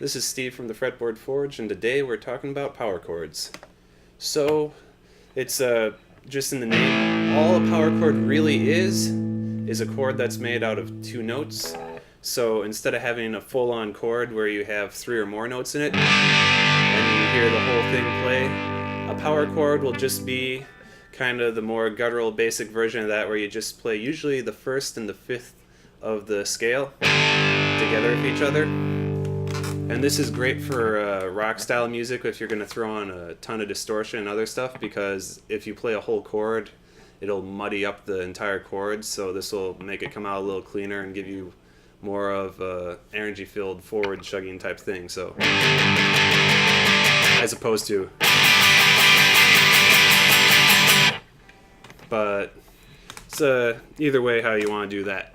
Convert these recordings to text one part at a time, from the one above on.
This is Steve from the Fretboard Forge, and today we're talking about power chords. So, it's just in the name, all a power chord really is a chord that's made out of two notes. So instead of having a full-on chord where you have three or more notes in it, and you hear the whole thing play, a power chord will just be kind of the more guttural basic version of that, where you just play usually the first and the fifth of the scale together with each other. And this is great for rock style music if you're going to throw on a ton of distortion and other stuff, because if you play a whole chord, it'll muddy up the entire chord, so this will make it come out a little cleaner and give you more of a energy filled forward chugging type thing, so as opposed to, but it's either way how you want to do that.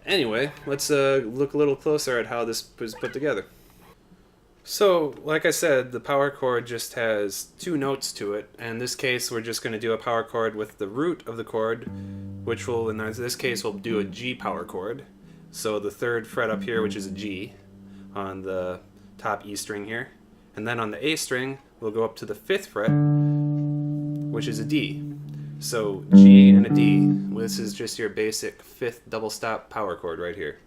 Anyway, let's look a little closer at how this was put together. So, like I said, the power chord just has two notes to it, and in this case we're just going to do a power chord with the root of the chord, which will, in this case, we'll do a G power chord. So the third fret up here, which is a G, on the top E string here, and then on the A string we'll go up to the fifth fret, which is a D. So G and a D, this is just your basic fifth double stop power chord right here.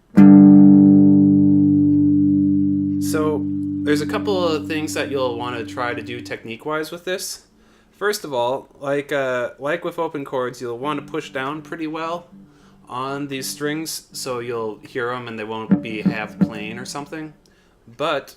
So there's a couple of things that you'll want to try to do technique-wise with this. First of all, like with open chords, you'll want to push down pretty well on these strings so you'll hear them and they won't be half playing or something. But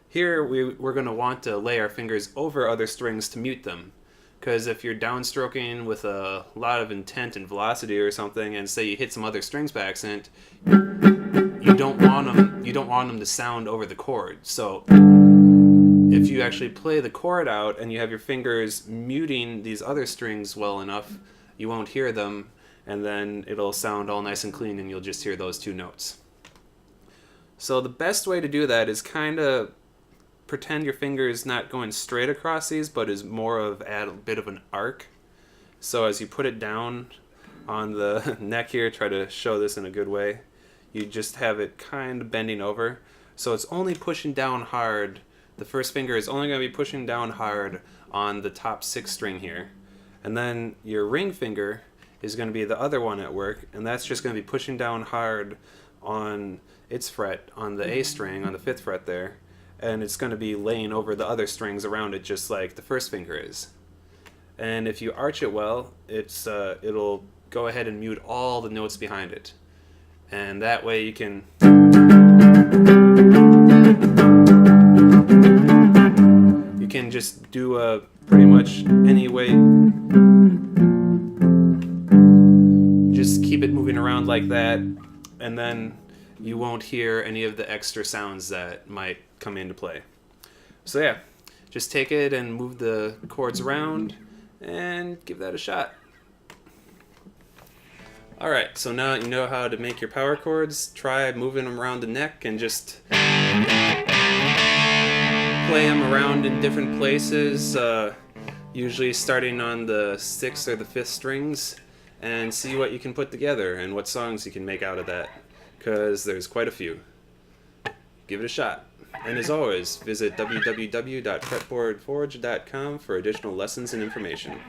here we're going to want to lay our fingers over other strings to mute them. Because if you're downstroking with a lot of intent and velocity or something, and say you hit some other strings by accident, you don't want them to sound over the chord. So if you actually play the chord out and you have your fingers muting these other strings well enough, you won't hear them, and then it'll sound all nice and clean and you'll just hear those two notes. So the best way to do that is kind of pretend your finger is not going straight across these, but is more of at a bit of an arc. So as you put it down on the neck here, try to show this in a good way, you just have it kind of bending over. So it's only pushing down hard. The first finger is only going to be pushing down hard on the top sixth string here. And then your ring finger is going to be the other one at work, and that's just going to be pushing down hard on its fret on the A string, on the fifth fret there. And it's going to be laying over the other strings around it just like the first finger is. And if you arch it well, it'll go ahead and mute all the notes behind it. And that way you can just do pretty much any way. Just keep it moving around like that, and then you won't hear any of the extra sounds that might come into play. So yeah, just take it and move the chords around and give that a shot. Alright, so now that you know how to make your power chords, try moving them around the neck and just play them around in different places, usually starting on the sixth or the fifth strings, and see what you can put together and what songs you can make out of that, because there's quite a few. Give it a shot. And as always, visit www.fretboardforge.com for additional lessons and information.